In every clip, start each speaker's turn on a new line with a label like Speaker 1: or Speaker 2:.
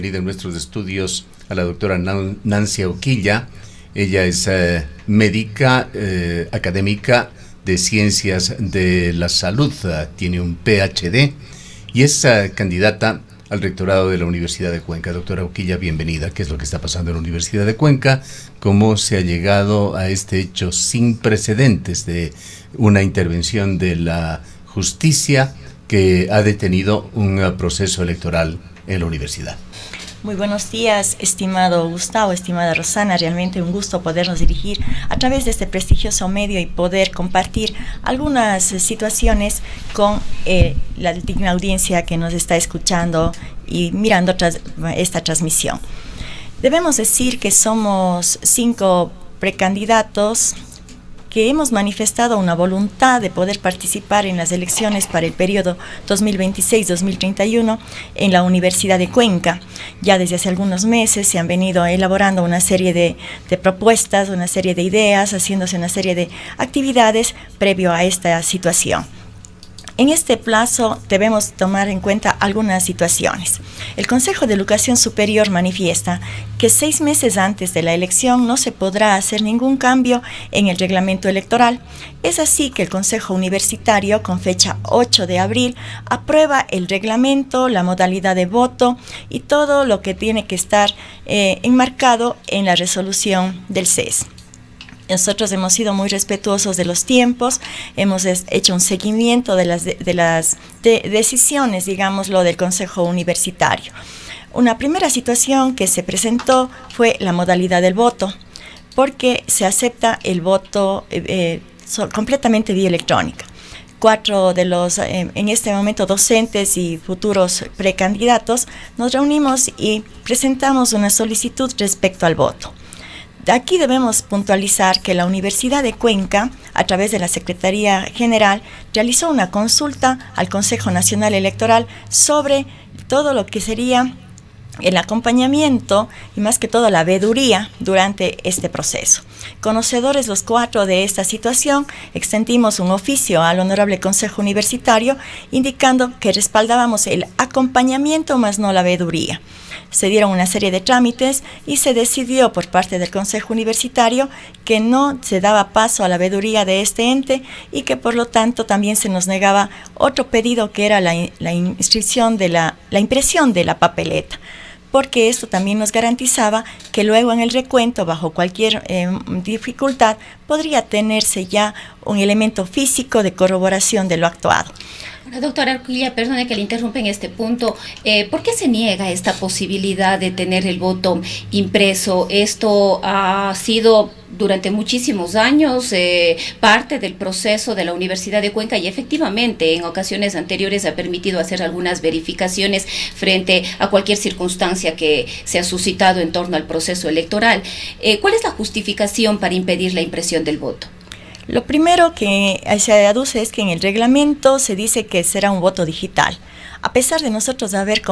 Speaker 1: En nuestros estudios a la doctora Nancy Auquilla. Ella es médica, académica de Ciencias de la Salud, tiene un PhD y es candidata al rectorado de la Universidad de Cuenca. Doctora Auquilla, bienvenida. ¿Qué es lo que está pasando en la Universidad de Cuenca? ¿Cómo se ha llegado a este hecho sin precedentes de una intervención de la justicia que ha detenido un proceso electoral en la universidad?
Speaker 2: Muy buenos días, estimado Gustavo, estimada Rosana. Realmente un gusto podernos dirigir a través de este prestigioso medio y poder compartir algunas situaciones con la digna audiencia que nos está escuchando y mirando esta transmisión. Debemos decir que somos 5 precandidatos que hemos manifestado una voluntad de poder participar en las elecciones para el periodo 2026-2031 en la Universidad de Cuenca. Ya desde hace algunos meses se han venido elaborando una serie de propuestas, una serie de ideas, haciéndose una serie de actividades previo a esta situación. En este plazo debemos tomar en cuenta algunas situaciones. El Consejo de Educación Superior manifiesta que 6 meses antes de la elección no se podrá hacer ningún cambio en el reglamento electoral. Es así que el Consejo Universitario, con fecha 8 de abril, aprueba el reglamento, la modalidad de voto y todo lo que tiene que estar enmarcado en la resolución del CES. Nosotros hemos sido muy respetuosos de los tiempos, hemos hecho un seguimiento de las decisiones, digámoslo, del Consejo Universitario. Una primera situación que se presentó fue la modalidad del voto, porque se acepta el voto completamente vía electrónica. 4 de los, en este momento, docentes y futuros precandidatos, nos reunimos y presentamos una solicitud respecto al voto. Aquí debemos puntualizar que la Universidad de Cuenca, a través de la Secretaría General, realizó una consulta al Consejo Nacional Electoral sobre todo lo que sería el acompañamiento y más que todo la veeduría durante este proceso. Conocedores los 4 de esta situación, extendimos un oficio al Honorable Consejo Universitario indicando que respaldábamos el acompañamiento más no la veeduría. Se dieron una serie de trámites y se decidió por parte del Consejo Universitario que no se daba paso a la veeduría de este ente y que por lo tanto también se nos negaba otro pedido que era la inscripción de la impresión de la papeleta, porque esto también nos garantizaba que luego en el recuento, bajo cualquier dificultad, podría tenerse ya un elemento físico de corroboración de lo actuado.
Speaker 3: Doctora Auquilla, perdone que le interrumpa en este punto. ¿Por qué se niega esta posibilidad de tener el voto impreso? Esto ha sido durante muchísimos años parte del proceso de la Universidad de Cuenca y efectivamente en ocasiones anteriores ha permitido hacer algunas verificaciones frente a cualquier circunstancia que se ha suscitado en torno al proceso electoral. ¿Cuál es la justificación para impedir la impresión del voto?
Speaker 2: Lo primero que se aduce es que en el reglamento se dice que será un voto digital. A pesar de nosotros haber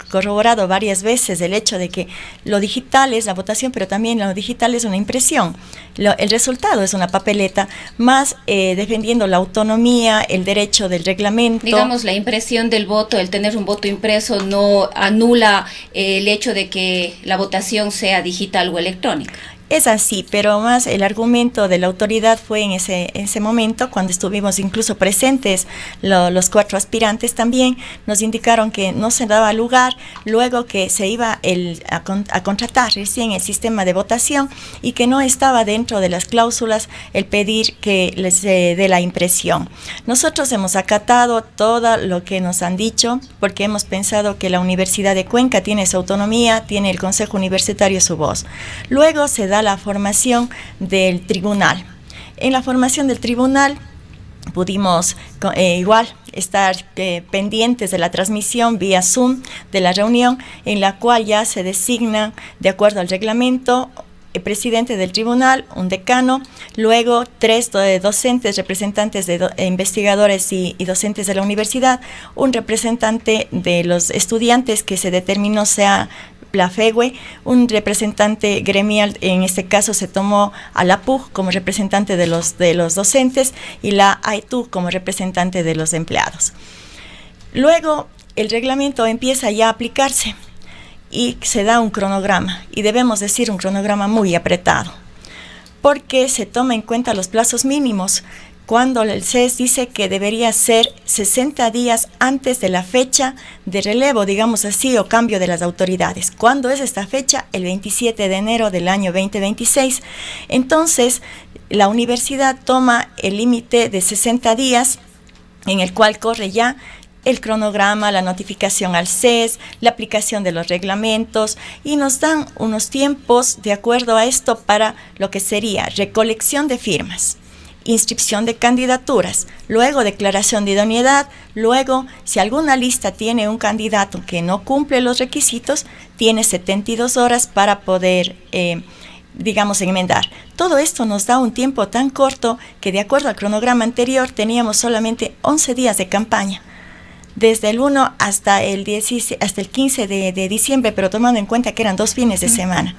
Speaker 2: corroborado varias veces el hecho de que lo digital es la votación, pero también lo digital es una impresión. El resultado es una papeleta, más defendiendo la autonomía, el derecho del reglamento.
Speaker 3: Digamos, la impresión del voto, el tener un voto impreso no anula el hecho de que la votación sea digital o electrónica.
Speaker 2: Es así, pero más el argumento de la autoridad fue en ese momento, cuando estuvimos incluso presentes los 4 aspirantes también, nos indicaron que no se daba lugar, luego que se iba a contratar recién el sistema de votación y que no estaba dentro de las cláusulas el pedir que les dé la impresión. Nosotros hemos acatado todo lo que nos han dicho, porque hemos pensado que la Universidad de Cuenca tiene su autonomía, tiene el Consejo Universitario su voz. Luego se da la formación del tribunal. En la formación del tribunal pudimos igual estar pendientes de la transmisión vía Zoom de la reunión, en la cual ya se designan, de acuerdo al reglamento, el presidente del tribunal, un decano, luego 3 docentes, representantes de investigadores y docentes de la universidad, un representante de los estudiantes que se determinó sea la FEWE, un representante gremial, en este caso se tomó a la PUG como representante de los docentes y la AITU como representante de los empleados. Luego el reglamento empieza ya a aplicarse. y se da un cronograma, y debemos decir un cronograma muy apretado, porque se toma en cuenta los plazos mínimos, cuando el CES dice que debería ser 60 días antes de la fecha de relevo, digamos así, o cambio de las autoridades. ¿Cuándo es esta fecha? El 27 de enero del año 2026. Entonces, la universidad toma el límite de 60 días, en el cual corre ya el cronograma, la notificación al CES, la aplicación de los reglamentos, y nos dan unos tiempos de acuerdo a esto para lo que sería recolección de firmas, inscripción de candidaturas, luego declaración de idoneidad, luego si alguna lista tiene un candidato que no cumple los requisitos, tiene 72 horas para poder enmendar. Todo esto nos da un tiempo tan corto que, de acuerdo al cronograma anterior, teníamos solamente 11 días de campaña, desde el 1 hasta el 15 de diciembre, pero tomando en cuenta que eran 2 fines de semana.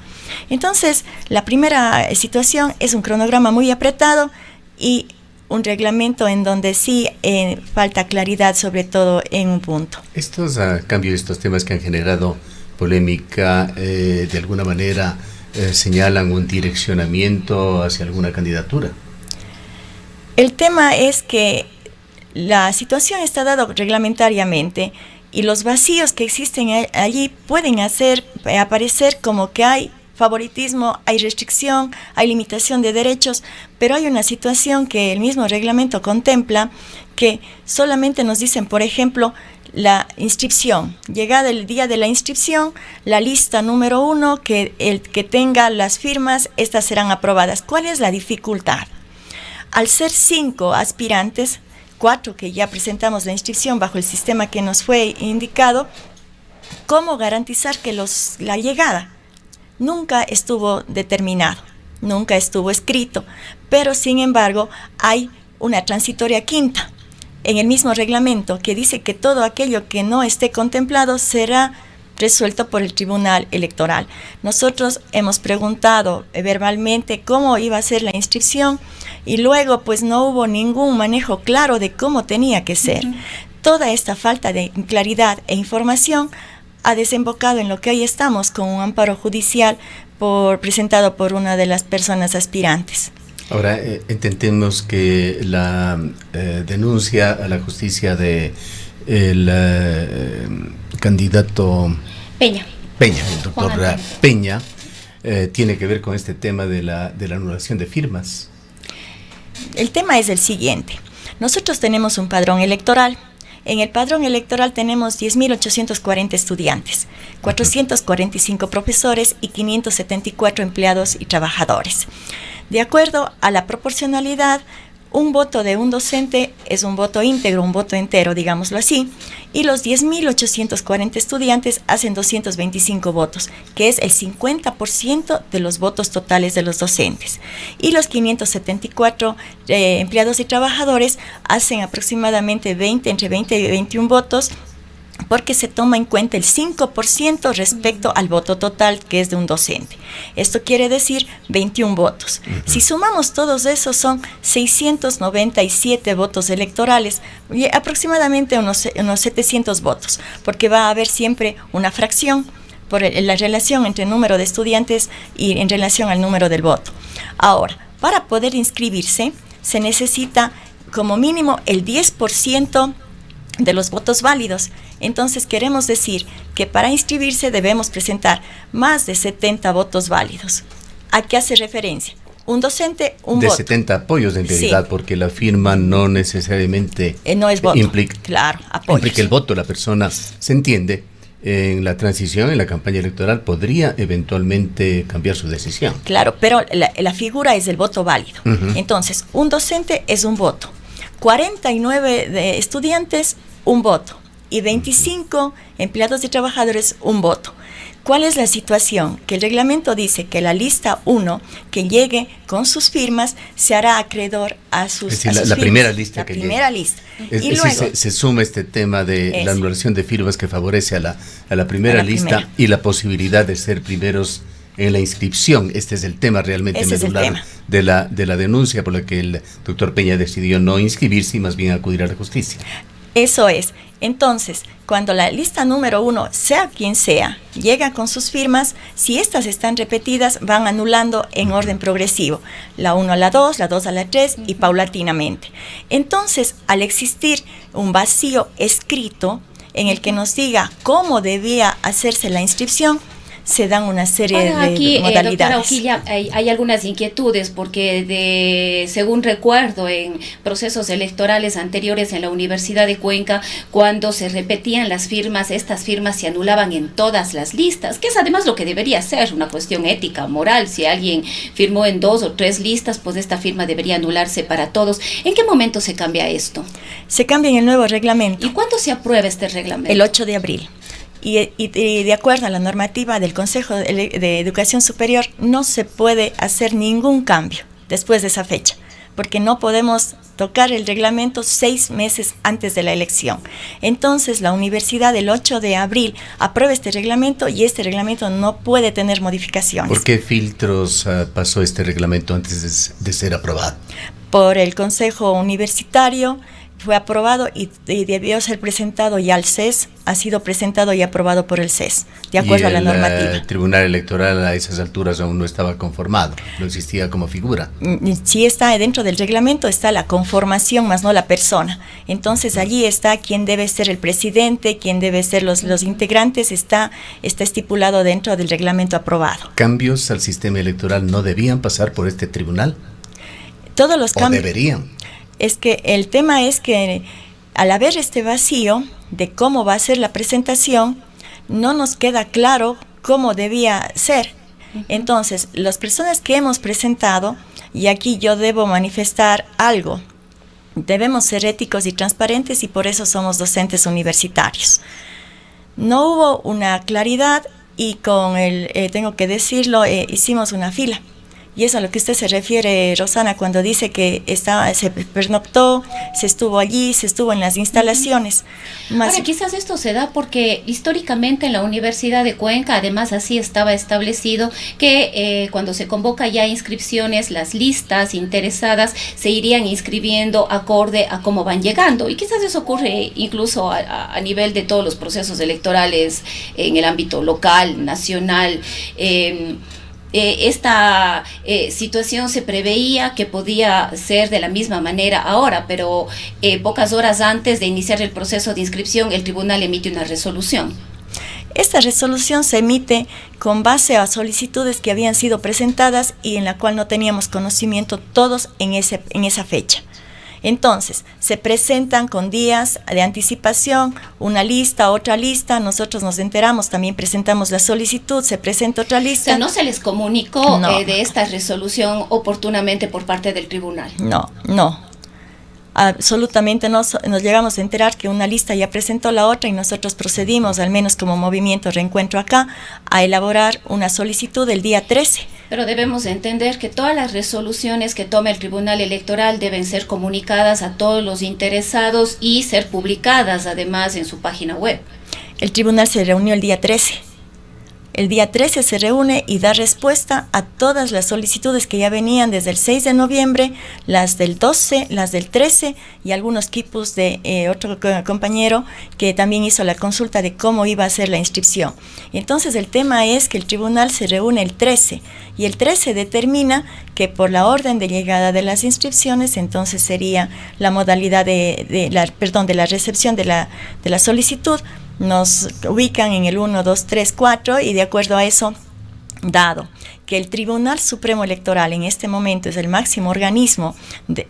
Speaker 2: Entonces, la primera situación es un cronograma muy apretado y un reglamento en donde sí falta claridad, sobre todo en un punto.
Speaker 1: Estos cambios, estos temas que han generado polémica, de alguna manera señalan un direccionamiento hacia alguna candidatura.
Speaker 2: El tema es que la situación está dada reglamentariamente y los vacíos que existen allí pueden hacer aparecer como que hay favoritismo, hay restricción, hay limitación de derechos, pero hay una situación que el mismo reglamento contempla, que solamente nos dicen, por ejemplo, la inscripción. Llegada el día de la inscripción, la lista número 1, que el que tenga las firmas, estas serán aprobadas. ¿Cuál es la dificultad? Al ser 5 aspirantes, 4 que ya presentamos la inscripción bajo el sistema que nos fue indicado, ¿cómo garantizar que la llegada? Nunca estuvo determinado, nunca estuvo escrito, pero sin embargo hay una transitoria quinta en el mismo reglamento que dice que todo aquello que no esté contemplado será resuelto por el Tribunal Electoral. Nosotros hemos preguntado verbalmente cómo iba a ser la inscripción y luego pues no hubo ningún manejo claro de cómo tenía que ser. Toda esta falta de claridad e información ha desembocado en lo que hoy estamos con un amparo judicial presentado por una de las personas aspirantes.
Speaker 1: Ahora, entendemos que la denuncia a la justicia de el candidato Peña, el doctor Peña, tiene que ver con este tema de la anulación de firmas.
Speaker 2: El tema es el siguiente. Nosotros tenemos un padrón electoral. En el padrón electoral tenemos 10.840 estudiantes, 445 profesores y 574 empleados y trabajadores. De acuerdo a la proporcionalidad, un voto de un docente es un voto íntegro, un voto entero, digámoslo así, y los 10.840 estudiantes hacen 225 votos, que es el 50% de los votos totales de los docentes. Y los 574 empleados y trabajadores hacen aproximadamente entre 20 y 21 votos, porque se toma en cuenta el 5% respecto al voto total, que es de un docente. Esto quiere decir 21 votos. Si sumamos todos esos, son 697 votos electorales, y aproximadamente unos 700 votos, porque va a haber siempre una fracción por la relación entre el número de estudiantes y en relación al número del voto. Ahora, para poder inscribirse, se necesita como mínimo el 10% de los votos válidos. Entonces queremos decir que para inscribirse debemos presentar más de 70 votos válidos. ¿A qué hace referencia? Un docente, un voto. De
Speaker 1: 70 apoyos en realidad, sí, porque la firma no necesariamente
Speaker 2: no es voto,
Speaker 1: implica,
Speaker 2: claro, apoyos.
Speaker 1: Implica el voto. La persona, se entiende, en la transición, en la campaña electoral, podría eventualmente cambiar su decisión.
Speaker 2: Claro, pero la figura es el voto válido. Entonces, un docente es un voto. 49 de estudiantes, un voto, y 25 empleados y trabajadores, un voto. ¿Cuál es la situación? Que el reglamento dice que la lista 1 que llegue con sus firmas se hará acreedor a sus,
Speaker 1: es decir, la primera lista que
Speaker 2: primera
Speaker 1: llegue.
Speaker 2: Lista.
Speaker 1: Y luego se suma este tema de la anulación de firmas que favorece a la primera lista y la posibilidad de ser primeros en la inscripción. Este es el tema realmente medular de la denuncia por la que el doctor Peña decidió no inscribirse y más bien acudir a la justicia.
Speaker 2: Eso es. Entonces, cuando la lista número 1, sea quien sea, llega con sus firmas, si estas están repetidas, van anulando en orden progresivo. La 1 a la 2, la 2 a la 3 y paulatinamente. Entonces, al existir un vacío escrito en el que nos diga cómo debía hacerse la inscripción, se dan una serie de modalidades.
Speaker 3: Doctora Oquilla, hay algunas inquietudes porque según recuerdo en procesos electorales anteriores en la Universidad de Cuenca, cuando se repetían las firmas, estas firmas se anulaban en todas las listas, que es además lo que debería ser una cuestión ética, moral. Si alguien firmó en 2 o 3 listas, pues esta firma debería anularse para todos. ¿En qué momento se cambia esto?
Speaker 2: Se cambia en el nuevo reglamento.
Speaker 3: ¿Y cuándo se aprueba este reglamento?
Speaker 2: El 8 de abril. Y de acuerdo a la normativa del Consejo de Educación Superior, no se puede hacer ningún cambio después de esa fecha, porque no podemos tocar el reglamento 6 meses antes de la elección. Entonces, la universidad el 8 de abril aprueba este reglamento y este reglamento no puede tener modificaciones.
Speaker 1: ¿Por qué filtros pasó este reglamento antes de ser aprobado?
Speaker 2: Por el Consejo Universitario. Fue aprobado y debió ser presentado ya al CES, ha sido presentado y aprobado por el CES, de acuerdo a la normativa.
Speaker 1: El Tribunal Electoral a esas alturas aún no estaba conformado, no existía como figura.
Speaker 2: Sí está dentro del reglamento, está la conformación, más no la persona. Entonces allí está quién debe ser el presidente, quién debe ser los integrantes, está estipulado dentro del reglamento aprobado.
Speaker 1: ¿Cambios al sistema electoral no debían pasar por este tribunal?
Speaker 2: Todos los cambios.
Speaker 1: ¿O deberían?
Speaker 2: Es que el tema es que al haber este vacío de cómo va a ser la presentación, no nos queda claro cómo debía ser. Entonces, las personas que hemos presentado, y aquí yo debo manifestar algo, debemos ser éticos y transparentes y por eso somos docentes universitarios. No hubo una claridad y tengo que decirlo, hicimos una fila. Y es a lo que usted se refiere, Rosana, cuando dice que se pernoctó, se estuvo allí, se estuvo en las instalaciones.
Speaker 3: Ahora, quizás esto se da porque históricamente en la Universidad de Cuenca, además así estaba establecido que cuando se convoca ya inscripciones, las listas interesadas se irían inscribiendo acorde a cómo van llegando. Y quizás eso ocurre incluso a nivel de todos los procesos electorales en el ámbito local, nacional. Esta situación se preveía que podía ser de la misma manera ahora, pero pocas horas antes de iniciar el proceso de inscripción, el tribunal emite una resolución.
Speaker 2: Esta resolución se emite con base a solicitudes que habían sido presentadas y en la cual no teníamos conocimiento todos en esa fecha. Entonces, se presentan con días de anticipación, una lista, otra lista, nosotros nos enteramos, también presentamos la solicitud, se presenta otra lista.
Speaker 3: O sea, ¿no se les comunicó de esta resolución oportunamente por parte del tribunal?
Speaker 2: No. Absolutamente no, nos llegamos a enterar que una lista ya presentó la otra y nosotros procedimos, al menos como Movimiento Reencuentro acá, a elaborar una solicitud el día 13.
Speaker 3: Pero debemos entender que todas las resoluciones que tome el Tribunal Electoral deben ser comunicadas a todos los interesados y ser publicadas además en su página web.
Speaker 2: El tribunal se reunió el día 13. El día 13 se reúne y da respuesta a todas las solicitudes que ya venían desde el 6 de noviembre, las del 12, las del 13 y algunos quipos de otro compañero que también hizo la consulta de cómo iba a ser la inscripción. Entonces el tema es que el tribunal se reúne el 13 y el 13 determina que por la orden de llegada de las inscripciones entonces sería la modalidad de la recepción de la solicitud. Nos ubican en el 1, 2, 3, 4 y de acuerdo a eso, dado que el Tribunal Supremo Electoral en este momento es el máximo organismo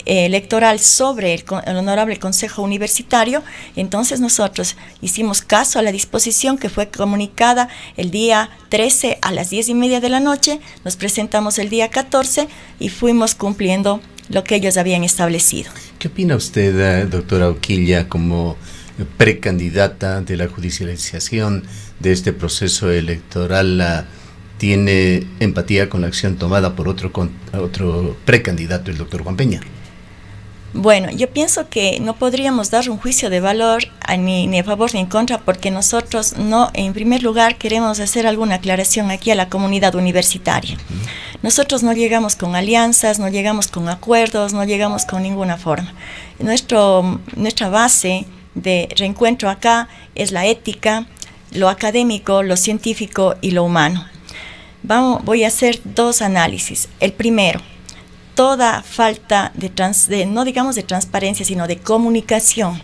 Speaker 2: electoral sobre el Honorable Consejo Universitario, entonces nosotros hicimos caso a la disposición que fue comunicada el día 13 a las 10:30 de la noche, nos presentamos el día 14 y fuimos cumpliendo lo que ellos habían establecido.
Speaker 1: ¿Qué opina usted, doctora Oquilla, como precandidata de la judicialización de este proceso electoral? ¿Tiene empatía con la acción tomada por otro precandidato, el doctor Juan Peña?
Speaker 2: Bueno, yo pienso que no podríamos dar un juicio de valor ni a favor ni en contra, porque nosotros no, en primer lugar, queremos hacer alguna aclaración aquí a la comunidad universitaria. Nosotros no llegamos con alianzas, no llegamos con acuerdos, no llegamos con ninguna forma. Nuestra base de reencuentro acá es la ética, lo académico, lo científico y lo humano. Voy a hacer dos análisis. El primero, toda falta no digamos de transparencia, sino de comunicación,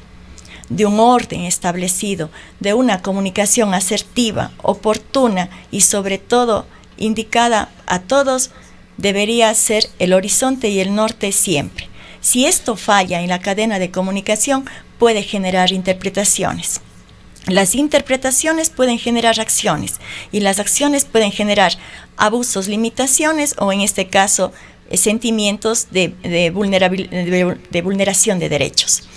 Speaker 2: de un orden establecido, de una comunicación asertiva, oportuna y sobre todo indicada a todos, debería ser el horizonte y el norte siempre. Si esto falla en la cadena de comunicación, puede generar interpretaciones. Las interpretaciones pueden generar acciones y las acciones pueden generar abusos, limitaciones o en este caso sentimientos de vulneración de derechos.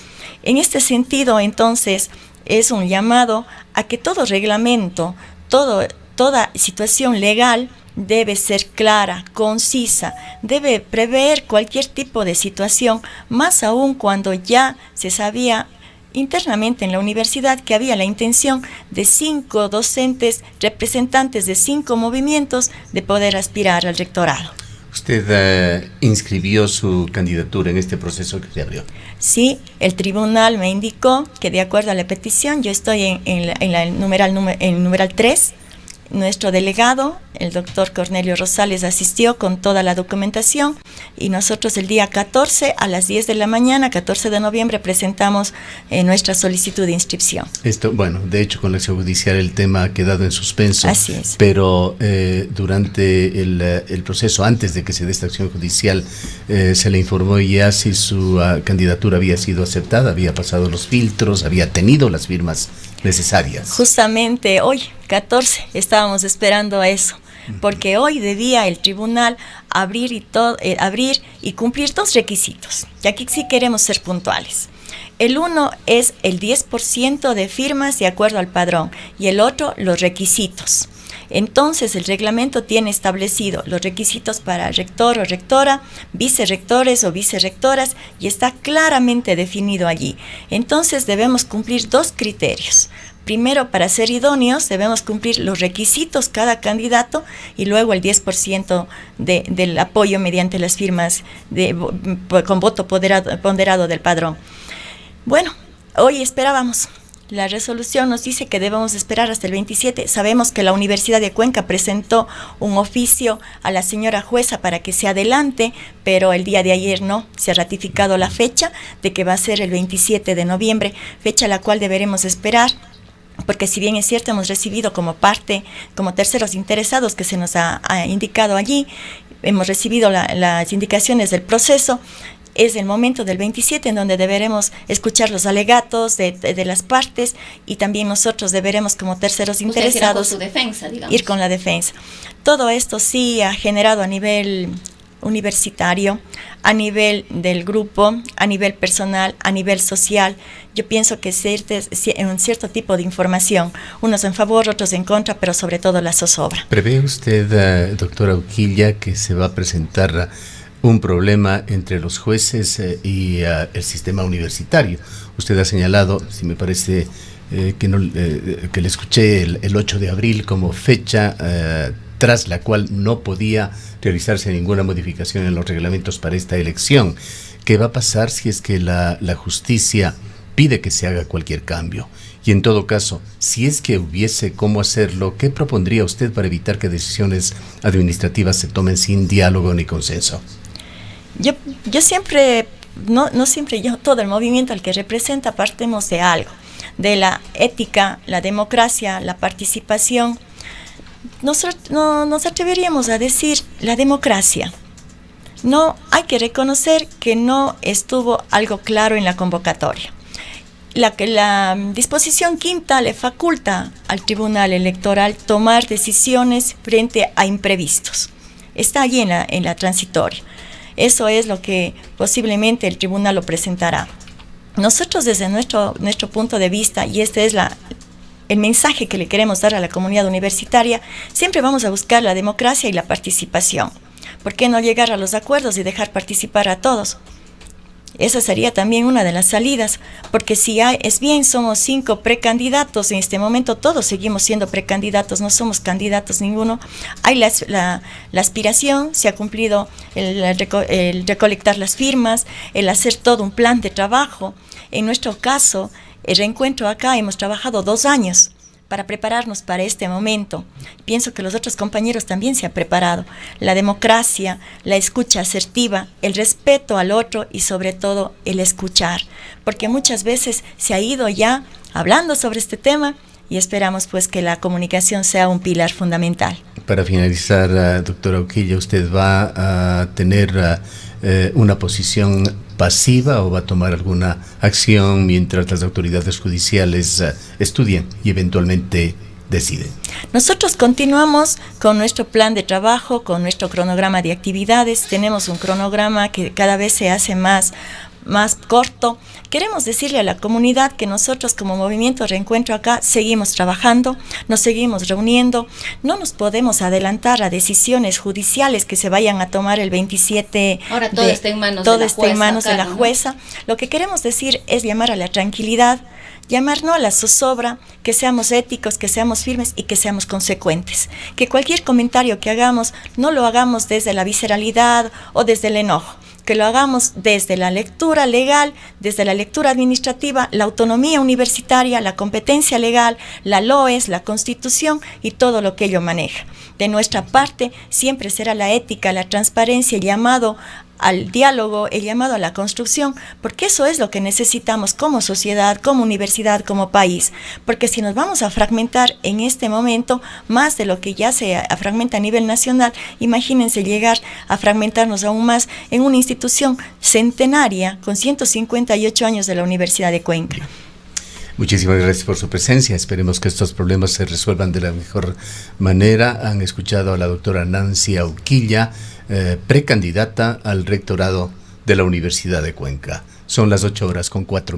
Speaker 2: En este sentido, entonces, es un llamado a que todo reglamento, toda situación legal debe ser clara, concisa, debe prever cualquier tipo de situación, más aún cuando ya se sabía internamente en la universidad que había la intención de 5 docentes, representantes de 5 movimientos, de poder aspirar al rectorado.
Speaker 1: ¿Usted inscribió su candidatura en este proceso que se abrió?
Speaker 2: Sí, el tribunal me indicó que de acuerdo a la petición, yo estoy en el numeral 3, nuestro delegado, el doctor Cornelio Rosales, asistió con toda la documentación y nosotros el día 14 a las 10 de la mañana, 14 de noviembre, presentamos nuestra solicitud de inscripción.
Speaker 1: Bueno, de hecho con la acción judicial el tema ha quedado en suspenso.
Speaker 2: Así es.
Speaker 1: Pero durante el proceso, antes de que se dé esta acción judicial, se le informó ya si su candidatura había sido aceptada, había pasado los filtros, había tenido las firmas necesarias.
Speaker 2: Justamente hoy, 14, estábamos esperando a eso, porque hoy debía el tribunal abrir y cumplir 2 requisitos, y aquí sí queremos ser puntuales. El uno es el 10% de firmas de acuerdo al padrón, y el otro los requisitos. Entonces el reglamento tiene establecido los requisitos para rector o rectora, vicerrectores o vicerrectoras, y está claramente definido allí. Entonces debemos cumplir 2 criterios. Primero, para ser idóneos, debemos cumplir los requisitos cada candidato y luego el 10% del apoyo mediante las firmas con voto ponderado del padrón. Bueno, hoy esperábamos. La resolución nos dice que debemos esperar hasta el 27. Sabemos que la Universidad de Cuenca presentó un oficio a la señora jueza para que se adelante, pero el día de ayer no, se ha ratificado la fecha de que va a ser el 27 de noviembre, fecha a la cual deberemos esperar, porque si bien es cierto hemos recibido como terceros interesados que se nos ha indicado allí, hemos recibido las indicaciones del proceso. Es el momento del 27 en donde deberemos escuchar los alegatos de las partes y también nosotros deberemos como terceros interesados
Speaker 3: con su defensa, digamos,
Speaker 2: ir con la defensa. Todo esto sí ha generado a nivel universitario, a nivel del grupo, a nivel personal, a nivel social. Yo pienso que un cierto tipo de información, unos en favor, otros en contra, pero sobre todo la zozobra.
Speaker 1: ¿Prevé usted, doctora Uquilla, que se va a presentar un problema entre los jueces y el sistema universitario? Usted ha señalado, si me parece que le escuché el 8 de abril como fecha tras la cual no podía realizarse ninguna modificación en los reglamentos para esta elección. ¿Qué va a pasar si es que la justicia pide que se haga cualquier cambio? Y en todo caso, si es que hubiese cómo hacerlo, ¿qué propondría usted para evitar que decisiones administrativas se tomen sin diálogo ni consenso?
Speaker 2: Yo siempre, no siempre yo, todo el movimiento al que representa partimos de algo, de la ética, la democracia, la participación. Nosotros no nos atreveríamos a decir la democracia. No, hay que reconocer que no estuvo algo claro en la convocatoria. La disposición quinta le faculta al Tribunal Electoral tomar decisiones frente a imprevistos. Está allí en la transitoria. Eso es lo que posiblemente el tribunal lo presentará. Nosotros desde nuestro punto de vista, y este es el mensaje que le queremos dar a la comunidad universitaria, siempre vamos a buscar la democracia y la participación. ¿Por qué no llegar a los acuerdos y dejar participar a todos? Esa sería también una de las salidas, porque somos 5 precandidatos, en este momento todos seguimos siendo precandidatos, no somos candidatos ninguno. Hay la aspiración, se ha cumplido el recolectar las firmas, el hacer todo un plan de trabajo. En nuestro caso, el reencuentro acá hemos trabajado 2 años para prepararnos para este momento. Pienso que los otros compañeros también se han preparado. La democracia, la escucha asertiva, el respeto al otro y sobre todo el escuchar. Porque muchas veces se ha ido ya hablando sobre este tema y esperamos pues que la comunicación sea un pilar fundamental.
Speaker 1: Para finalizar, doctora Uquilla, ¿usted va a tener una posición pasiva o va a tomar alguna acción mientras las autoridades judiciales estudian y eventualmente deciden?
Speaker 2: Nosotros continuamos con nuestro plan de trabajo, con nuestro cronograma de actividades. Tenemos un cronograma que cada vez se hace más corto. Queremos decirle a la comunidad que nosotros como Movimiento Reencuentro acá seguimos trabajando, nos seguimos reuniendo, no nos podemos adelantar a decisiones judiciales que se vayan a tomar el 27.
Speaker 3: Ahora todo está en manos
Speaker 2: de la jueza. Lo que queremos decir es llamar a la tranquilidad, llamar no a la zozobra, que seamos éticos, que seamos firmes y que seamos consecuentes. Que cualquier comentario que hagamos no lo hagamos desde la visceralidad o desde el enojo, que lo hagamos desde la lectura legal, desde la lectura administrativa, la autonomía universitaria, la competencia legal, la LOES, la Constitución y todo lo que ello maneja. De nuestra parte, siempre será la ética, la transparencia, el llamado al diálogo, el llamado a la construcción, porque eso es lo que necesitamos como sociedad, como universidad, como país, porque si nos vamos a fragmentar en este momento, más de lo que ya se fragmenta a nivel nacional, imagínense llegar a fragmentarnos aún más en una institución centenaria con 158 años de la Universidad de Cuenca.
Speaker 1: Muchísimas gracias por su presencia. Esperemos que estos problemas se resuelvan de la mejor manera. Han escuchado a la doctora Nancia Uquilla, precandidata al rectorado de la Universidad de Cuenca. Son las 8:04.